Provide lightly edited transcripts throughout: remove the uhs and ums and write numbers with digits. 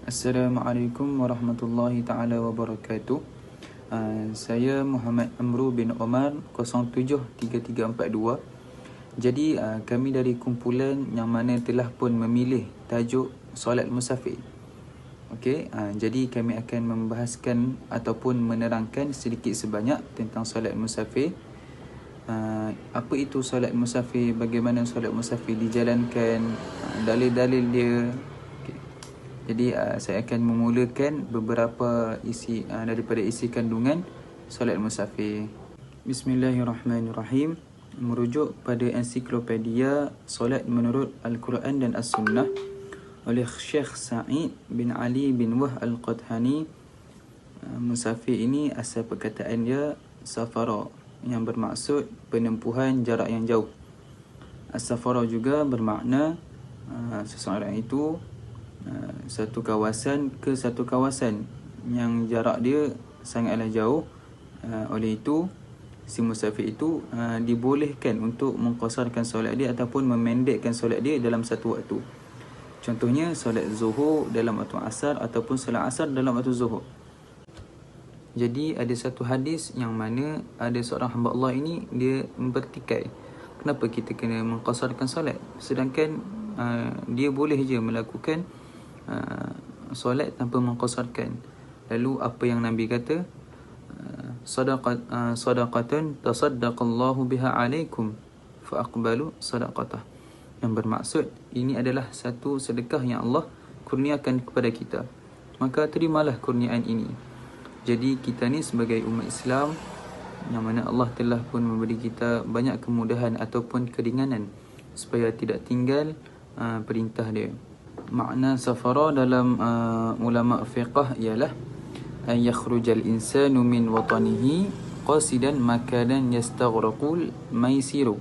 Assalamualaikum warahmatullahi taala wabarakatuh. Saya Muhammad Amru bin Omar 073342. Jadi kami dari kumpulan yang mana telah pun memilih tajuk solat musafir. Okey, jadi kami akan membahaskan ataupun menerangkan sedikit sebanyak tentang solat musafir. Apa itu solat musafir, bagaimana solat musafir dijalankan, dalil-dalil dia. Jadi saya akan memulakan beberapa isi daripada isi kandungan solat musafir. Bismillahirrahmanirrahim. Merujuk pada ensiklopedia Solat Menurut Al-Quran dan As-Sunnah oleh Syekh Sa'id bin Ali bin Wah Al-Qadhani. Musafir ini asal perkataan dia safara, yang bermaksud penempuhan jarak yang jauh. As-safara juga bermakna seseorang itu satu kawasan ke satu kawasan yang jarak dia sangatlah jauh. Oleh itu si musafir itu dibolehkan untuk mengqasarkan solat dia ataupun memendekkan solat dia dalam satu waktu. Contohnya solat zuhur dalam waktu asar ataupun solat asar dalam waktu zuhur. Jadi ada satu hadis yang mana ada seorang hamba Allah ini dia bertikai, kenapa kita kena mengqasarkan solat sedangkan dia boleh je melakukan solat tanpa mengqasarkan. Lalu apa yang Nabi kata? Sadaqatan tasaddaqallahu biha alaikum faaqbalu sadaqatah. Yang bermaksud ini adalah satu sedekah yang Allah kurniakan kepada kita, maka terimalah kurniaan ini. Jadi kita ni sebagai umat Islam yang mana Allah telah pun memberi kita banyak kemudahan ataupun keringanan supaya tidak tinggal perintah dia. Makna safara dalam ulama fiqh ialah an yakhrujal insanu min watanihi qasidan makanan yastaghraqul maisiru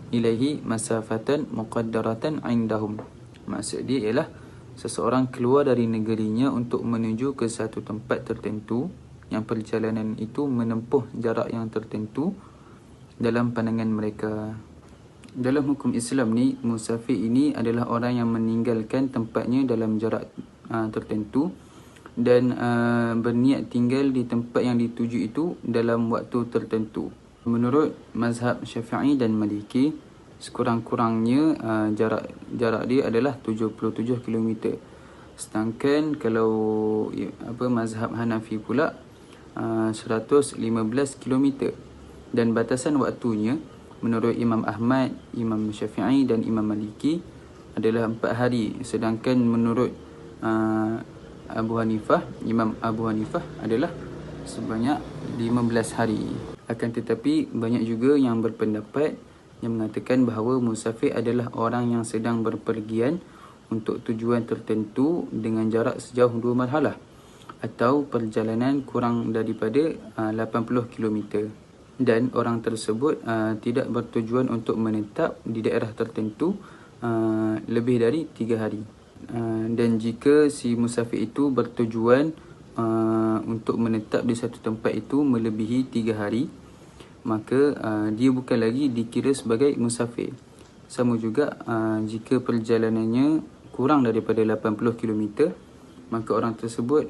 ilaihi masafatan muqaddaratan indahum. Maksud dia ialah seseorang keluar dari negerinya untuk menuju ke satu tempat tertentu yang perjalanan itu menempuh jarak yang tertentu dalam pandangan mereka. Dalam hukum Islam ni, musafir ini adalah orang yang meninggalkan tempatnya dalam jarak tertentu dan berniat tinggal di tempat yang dituju itu dalam waktu tertentu. Menurut mazhab Syafi'i dan Maliki, sekurang-kurangnya jarak dia adalah 77 km. Sedangkan kalau mazhab Hanafi pula 115 km. Dan batasan waktunya menurut Imam Ahmad, Imam Syafi'i dan Imam Maliki adalah 4 hari. Sedangkan menurut Imam Abu Hanifah adalah sebanyak 15 hari. Akan tetapi banyak juga yang berpendapat yang mengatakan bahawa musafir adalah orang yang sedang berpergian untuk tujuan tertentu dengan jarak sejauh 2 marhalah atau perjalanan kurang daripada 80 km. Dan orang tersebut tidak bertujuan untuk menetap di daerah tertentu lebih dari 3 hari. Dan jika si musafir itu bertujuan untuk menetap di satu tempat itu melebihi 3 hari, maka dia bukan lagi dikira sebagai musafir. Sama juga jika perjalanannya kurang daripada 80 km, maka orang tersebut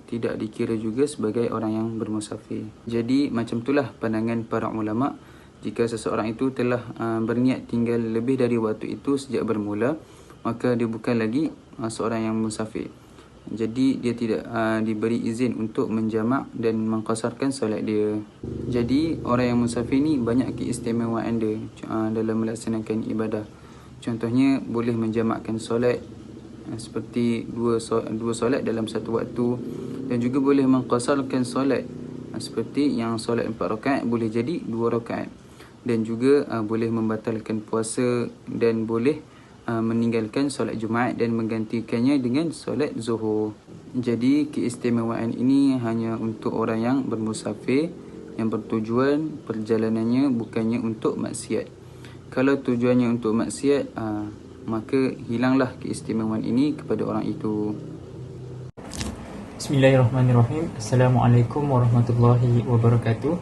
tidak dikira juga sebagai orang yang bermusafir. Jadi macam itulah pandangan para ulama. Jika seseorang itu telah berniat tinggal lebih dari waktu itu sejak bermula, maka dia bukan lagi seorang yang musafir. Jadi dia tidak diberi izin untuk menjamak dan mengqasarkan solat dia. Jadi orang yang musafir ni banyak keistimewaan dia dalam melaksanakan ibadah. Contohnya boleh menjamakkan solat seperti dua solat dalam satu waktu, dan juga boleh mengqasarkan solat seperti yang solat 4 rakaat boleh jadi 2 rakaat, dan juga boleh membatalkan puasa dan boleh meninggalkan solat Jumaat dan menggantikannya dengan solat Zuhur. Jadi keistimewaan ini hanya untuk orang yang bermusafir yang bertujuan perjalanannya bukannya untuk maksiat. Kalau tujuannya untuk maksiat, maka hilanglah keistimewaan ini kepada orang itu. Bismillahirrahmanirrahim. Assalamualaikum warahmatullahi wabarakatuh.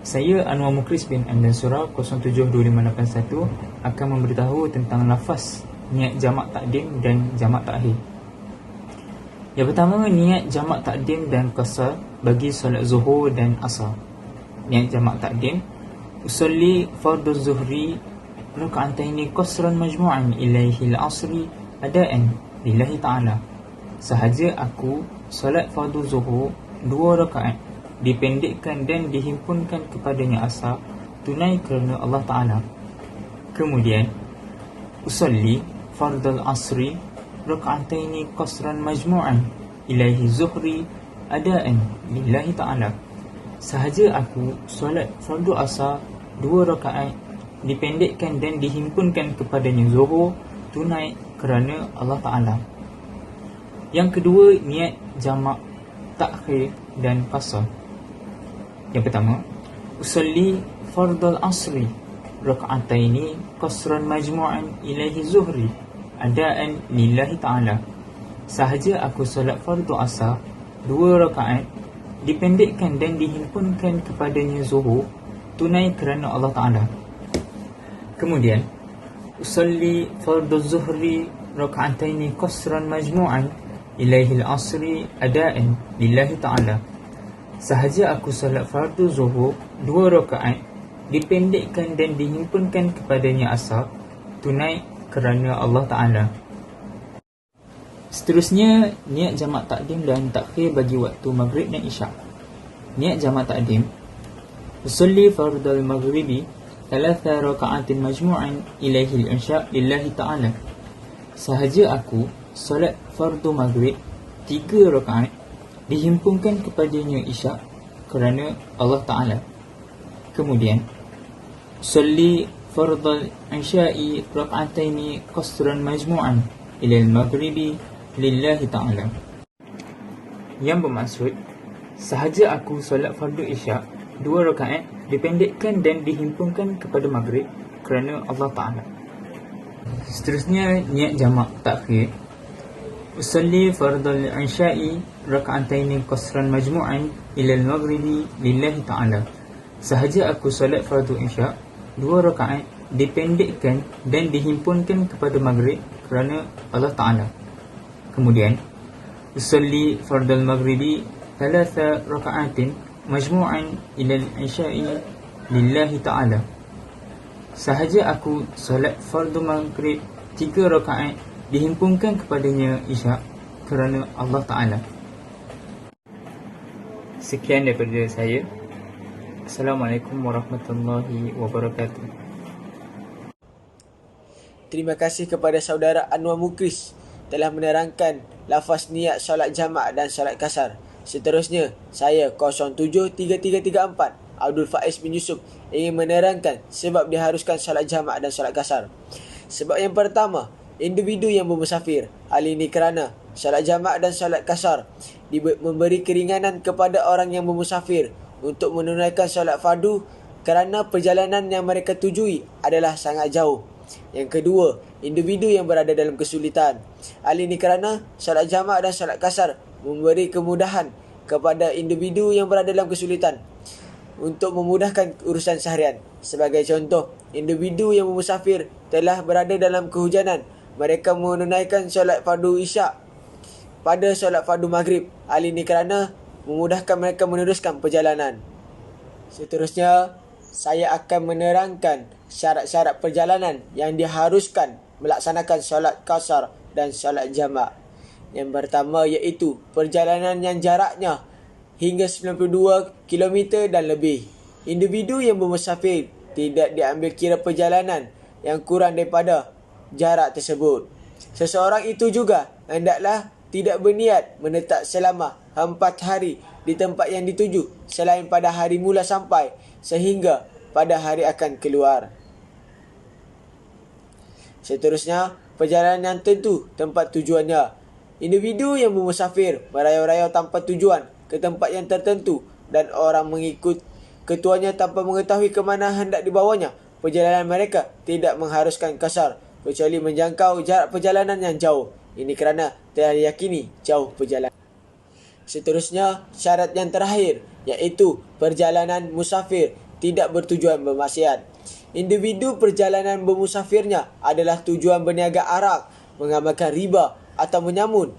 Saya Anwar Mukris bin Andan Surah 072581 akan memberitahu tentang lafaz niat jamak takdim dan jamak takhir. Yang pertama, niat jamak takdim dan qasar bagi solat zuhur dan asar. Niat jamak takdim: usolli fardhu zuhri raka'ataini qasran majmu'an ilaihi al-asri adaan lillahi ta'ala. Sahaja aku solat fardu zuhur 2 rakaat dipendekkan dan dihimpunkan kepadanya asar tunai kerana Allah Ta'ala. Kemudian usolli fardhu asri raka'ataini qasran majmu'an ilaihi zuhri adaan lillahi ta'ala. Sahaja aku solat fardu asar 2 rakaat dipendekkan dan dihimpunkan kepadanya zuhur tunai kerana Allah Ta'ala. Yang kedua, niat jamak takhir dan qasar. Yang pertama, usolli fardhu asri raka'ataini qasran majmu'an ilaihi zuhri adaan lillahi ta'ala. Sahaja aku solat fardu asar 2 rakaat dipendekkan dan dihimpunkan kepadanya zuhur tunai kerana Allah Ta'ala. Kemudian usolli fardu zuhri raka'ataini qasran majmu'an ilaihi al-asri adaan lillahi ta'ala. Sahaja aku solat fardu zuhur 2 rakaat dipendekkan dan dihimpunkan kepadanya asar tunai kerana Allah Ta'ala. Seterusnya, niat jamak takdim dan takhir bagi waktu maghrib dan isyak. Niat jamak takdim: usolli fardal maghribi 3 raka'atin majmu'an ilaihi al-isya' lillahi ta'ala. Sahaja aku solat fardu maghrib 3 rakaat dihimpunkan kepadanya isyak kerana Allah Ta'ala. Kemudian usolli fardal isya'i raka'ataini qasran majmu'an ilal maghribi lillahi ta'ala. Yang bermaksud, sahaja aku solat fardu isyak 2 rakaat dipendekkan dan dihimpunkan kepada maghrib kerana Allah Ta'ala. Seterusnya, niat jamak takhir: usolli fardal isya'i raka'ataini qasran majmu'an ilal maghribi lillahi ta'ala. Sahaja aku solat fardu isyak 2 rakaat dipendekkan dan dihimpunkan kepada maghrib kerana Allah Ta'ala. Kemudian usolli fardal maghribi 3 raka'atin majmu'an ilal isya'i lillahi ta'ala. Sahaja aku solat fardu maghrib 3 rakaat dihimpunkan kepadanya isyak kerana Allah Ta'ala. Sekian daripada saya. Assalamualaikum warahmatullahi wabarakatuh. Terima kasih kepada saudara Anwar Mukris telah menerangkan lafaz niat solat jamak dan solat kasar. Seterusnya, saya 073334 Abdul Faiz bin Yusuf ingin menerangkan sebab diharuskan solat jamak dan solat kasar. Sebab yang pertama, individu yang bermusafir. Hal ini kerana solat jamak dan solat kasar memberi keringanan kepada orang yang bermusafir untuk menunaikan solat fardu kerana perjalanan yang mereka tujui adalah sangat jauh. Yang kedua, individu yang berada dalam kesulitan. Hal ini kerana solat jamak dan solat kasar memberi kemudahan kepada individu yang berada dalam kesulitan untuk memudahkan urusan seharian. Sebagai contoh, individu yang bermusafir telah berada dalam kehujanan. Mereka menunaikan solat fardu isyak pada solat fardu maghrib. Hal ini kerana memudahkan mereka meneruskan perjalanan. Seterusnya, saya akan menerangkan syarat-syarat perjalanan yang diharuskan melaksanakan solat kasar dan solat jamak. Yang pertama iaitu perjalanan yang jaraknya hingga 92 km dan lebih. Individu yang bermusafir tidak diambil kira perjalanan yang kurang daripada jarak tersebut. Seseorang itu juga hendaklah tidak berniat menetap selama 4 hari di tempat yang dituju selain pada hari mula sampai sehingga pada hari akan keluar. Seterusnya, perjalanan yang tentu tempat tujuannya. Individu yang bermusafir merayau-rayau tanpa tujuan ke tempat yang tertentu dan orang mengikut ketuanya tanpa mengetahui ke mana hendak dibawanya. Perjalanan mereka tidak mengharuskan kasar kecuali menjangkau jarak perjalanan yang jauh. Ini kerana telah diyakini jauh perjalanan. Seterusnya, syarat yang terakhir iaitu perjalanan musafir tidak bertujuan bermaksiat. Individu perjalanan bermusafirnya adalah tujuan berniaga arak, mengamalkan riba atau menyamun.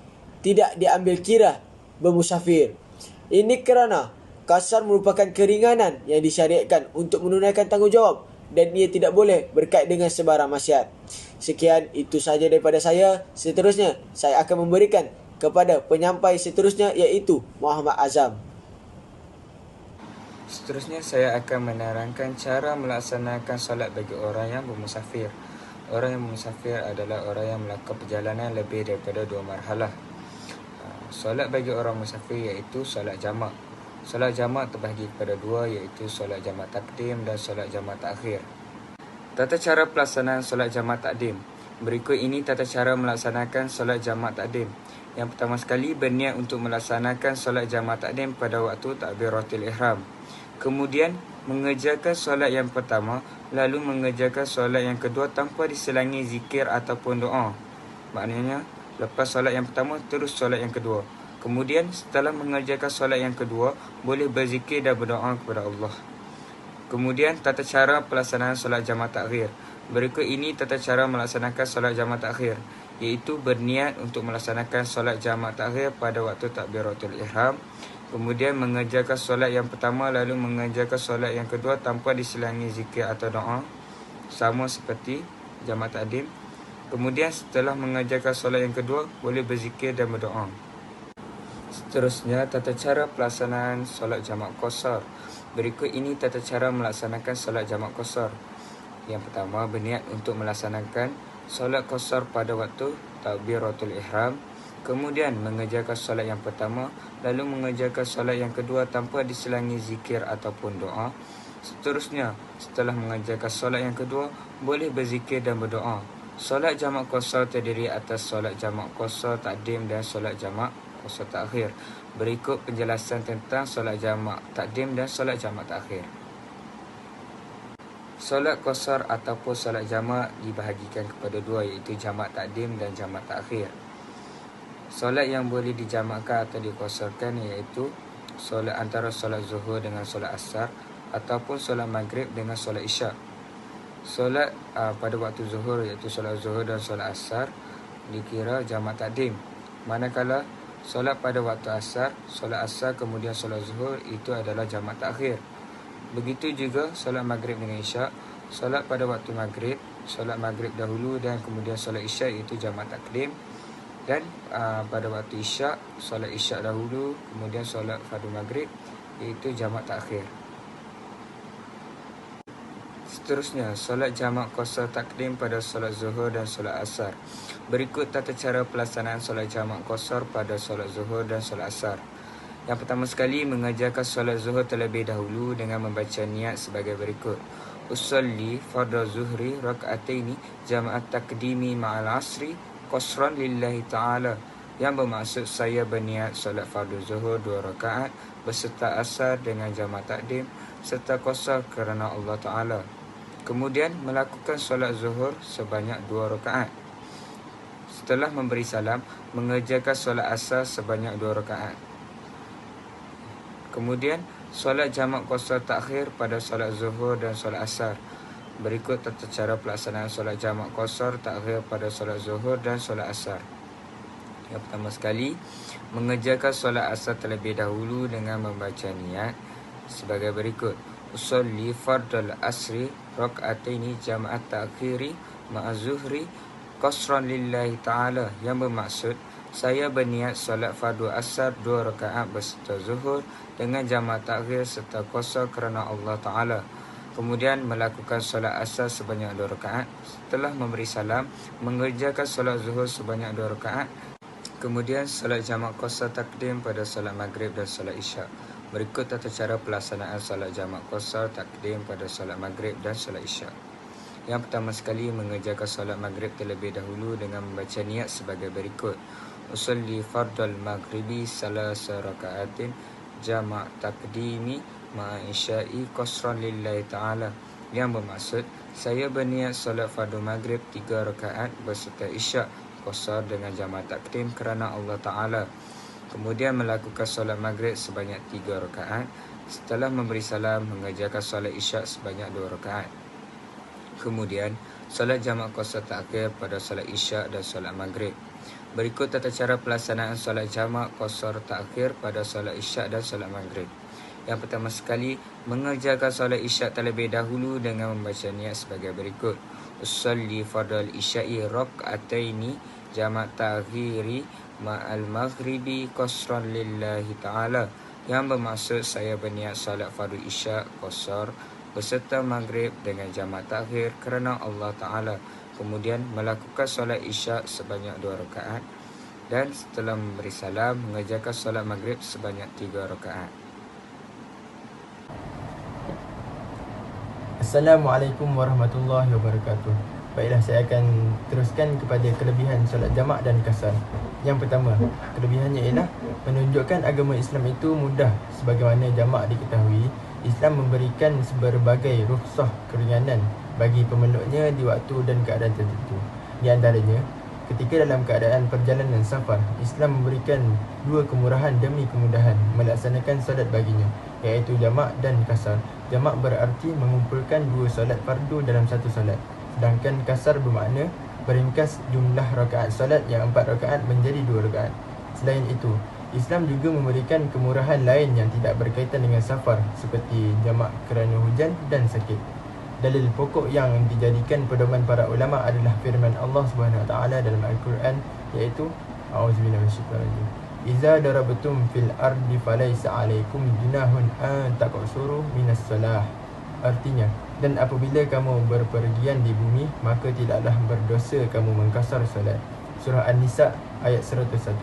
tidak diambil kira bermusafir. Ini kerana qasar merupakan keringanan yang disyariatkan untuk menunaikan tanggungjawab dan ia tidak boleh berkait dengan sebarang maksiat. Sekian, itu sahaja daripada saya. Seterusnya, saya akan memberikan kepada penyampai seterusnya, iaitu Muhammad Azam. Seterusnya saya akan menerangkan cara melaksanakan solat bagi orang yang bermusafir. Orang yang bermusafir adalah orang yang melakukan perjalanan lebih daripada 2 marhalah. Solat bagi orang musafir iaitu solat jamak. Solat jamak terbahagi kepada 2, iaitu solat jamak takdim dan solat jamak takhir. Tata cara pelaksanaan solat jamak takdim. Berikut ini tata cara melaksanakan solat jamak takdim. Yang pertama sekali, berniat untuk melaksanakan solat jamak takdim pada waktu takbiratul ihram. Kemudian mengerjakan solat yang pertama, lalu mengerjakan solat yang kedua tanpa diselangi zikir ataupun doa. Maknanya, lepas solat yang pertama, terus solat yang kedua. Kemudian setelah mengerjakan solat yang kedua, boleh berzikir dan berdoa kepada Allah. Kemudian tata cara pelaksanaan solat jamak takhir. Berikut ini tata cara melaksanakan solat jamak takhir, iaitu berniat untuk melaksanakan solat jamak takhir pada waktu takbiratul ihram. Kemudian mengerjakan solat yang pertama, lalu mengerjakan solat yang kedua tanpa diselangi zikir atau doa, sama seperti jamak takdim. Kemudian setelah mengerjakan solat yang kedua, boleh berzikir dan berdoa. Seterusnya, tata cara pelaksanaan solat jamak qasar. Berikut ini tata cara melaksanakan solat jamak qasar. Yang pertama, berniat untuk melaksanakan solat qasar pada waktu takbiratul ihram. Kemudian mengerjakan solat yang pertama, lalu mengerjakan solat yang kedua tanpa diselangi zikir ataupun doa. Seterusnya, setelah mengerjakan solat yang kedua, boleh berzikir dan berdoa. Solat jamak qasar terdiri atas solat jamak qasar takdim dan solat jamak qasar takhir. Berikut penjelasan tentang solat jamak takdim dan solat jamak takhir. Solat qasar ataupun solat jamak dibahagikan kepada 2, iaitu jamak takdim dan jamak takhir. Solat yang boleh dijamakkan atau dikosarkan iaitu solat antara solat zuhur dengan solat asar ataupun solat maghrib dengan solat isyak. Solat pada waktu zuhur iaitu solat zuhur dan solat asar dikira jamak takdim. Manakala solat pada waktu asar, solat asar kemudian solat zuhur itu adalah jamak takhir. Begitu juga solat maghrib dengan isyak. Solat pada waktu maghrib, solat maghrib dahulu dan kemudian solat isyak itu jamak takdim. Dan pada waktu isyak, solat isyak dahulu, kemudian solat fardu maghrib, iaitu jamak takhir. Seterusnya, solat jamak qasar takdim pada solat zuhur dan solat asar. Berikut tata cara pelaksanaan solat jamak qasar pada solat zuhur dan solat asar. Yang pertama sekali, mengerjakan solat zuhur terlebih dahulu dengan membaca niat sebagai berikut. Usalli fardhu zuhri raka'ataini jama'at takdimi ma'al asri qasran lillahi ta'ala, yang bermaksud saya berniat solat fardu zuhur 2 rakaat beserta asar dengan jamak takdim serta qasar kerana Allah Ta'ala. Kemudian melakukan solat zuhur sebanyak 2 rakaat. Setelah memberi salam, mengerjakan solat asar sebanyak 2 rakaat. Kemudian solat jamak qasar takhir pada solat zuhur dan solat asar. Berikut tata cara pelaksanaan solat jamak qasar takhir pada solat zuhur dan solat asar. Yang pertama sekali, mengerjakan solat asar terlebih dahulu dengan membaca niat sebagai berikut. Usolli fardal asri raka'ataini jama'at takhiri ma'a zuhri qasran lillahi ta'ala, yang bermaksud saya berniat solat fardu asar 2 rakaat beserta zuhur dengan jamak takhir serta qasar kerana Allah Ta'ala. Kemudian melakukan solat asar sebanyak 2 rakaat. Setelah memberi salam, mengerjakan solat zuhur sebanyak 2 rakaat. Kemudian solat jamak qasar takdim pada solat maghrib dan solat isyak. Berikut tata cara pelaksanaan solat jamak qasar takdim pada solat maghrib dan solat isyak. Yang pertama sekali, mengerjakan solat maghrib terlebih dahulu dengan membaca niat sebagai berikut. Usolli fardal maghribi salasa raka'atin jamak takdimi ma'a isya'i qasran lillahi ta'ala, yang bermaksud saya berniat solat fardu maghrib 3 rakaat beserta isyak qasar dengan jamak takdim kerana Allah Ta'ala. Kemudian melakukan solat maghrib sebanyak 3 rakaat. Setelah memberi salam, mengerjakan solat isyak sebanyak 2 rakaat. Kemudian Solat jamak qasar taakhir pada solat isyak dan solat maghrib. Berikut tata cara pelaksanaan solat jamak qasar taakhir pada solat isyak dan solat maghrib. Yang pertama sekali, mengerjakan solat isyak terlebih dahulu dengan membaca niat sebagai berikut. Usalli fardal isya'i rak'ataini jamak ta'khiri ma'al maghribi qasran lillahi ta'ala, yang bermaksud saya berniat solat fardu isyak qasar beserta maghrib dengan jamak takhir kerana Allah Ta'ala. Kemudian melakukan solat isyak sebanyak 2 rakaat dan setelah memberi salam mengerjakan solat maghrib sebanyak 3 rakaat. Assalamualaikum warahmatullahi wabarakatuh. Baiklah, saya akan teruskan kepada kelebihan solat jamak dan kasar. Yang pertama, kelebihannya ialah menunjukkan agama Islam itu mudah. Sebagaimana jamak diketahui, Islam memberikan berbagai rukhsah keringanan bagi pemeluknya di waktu dan keadaan tertentu. Di antaranya, ketika dalam keadaan perjalanan safar, Islam memberikan 2 kemurahan demi kemudahan melaksanakan solat baginya, iaitu jamak dan kasar. Jamak berarti mengumpulkan 2 solat fardu dalam satu solat, sedangkan kasar bermakna meringkas jumlah rakaat solat yang 4 rakaat menjadi 2 rakaat. Selain itu, Islam juga memberikan kemurahan lain yang tidak berkaitan dengan safar, seperti jamak kerana hujan dan sakit. Dalil pokok yang dijadikan pedoman para ulama adalah firman Allah Subhanahu Wa Taala dalam Al-Quran, iaitu A'udzubillahi minasyaitanirrajim. Iza darabtum fil ardi falaysa 'alaikum junahun an taqsuru minas salah. Artinya, dan apabila kamu berpergian di bumi, maka tidaklah berdosa kamu mengkasar solat. Surah An-Nisa ayat 101.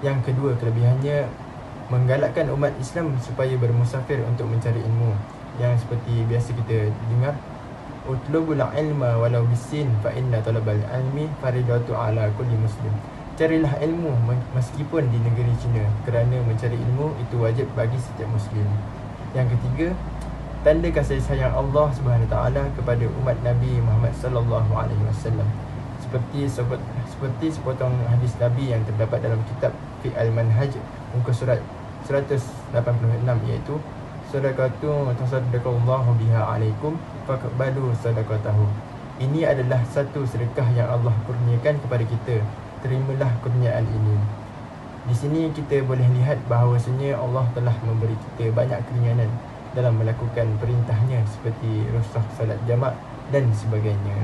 Yang kedua kelebihannya, menggalakkan umat Islam supaya bermusafir untuk mencari ilmu, yang seperti biasa kita dengar, utlubul ilma walau bisin fa inna talabal ilmi faridatu ala kulli muslim. Carilah ilmu meskipun di negeri Cina, kerana mencari ilmu itu wajib bagi setiap muslim. Yang ketiga, tanda kasih sayang Allah Subhanahu Wa Taala kepada umat Nabi Muhammad sallallahu alaihi wasallam. Seperti sepotong hadis Nabi yang terdapat dalam kitab Fi Al-Manhaj muka surat 186, iaitu sadaqatu tasaddaqallahu biha alaikum faqbalu sadaqatahu. Ini adalah satu sedekah yang Allah kurniakan kepada kita, terimalah kurniaan ini. Di sini kita boleh lihat bahawasanya Allah telah memberi kita banyak keringanan dalam melakukan perintahnya, seperti rukhsah salat jamak dan sebagainya.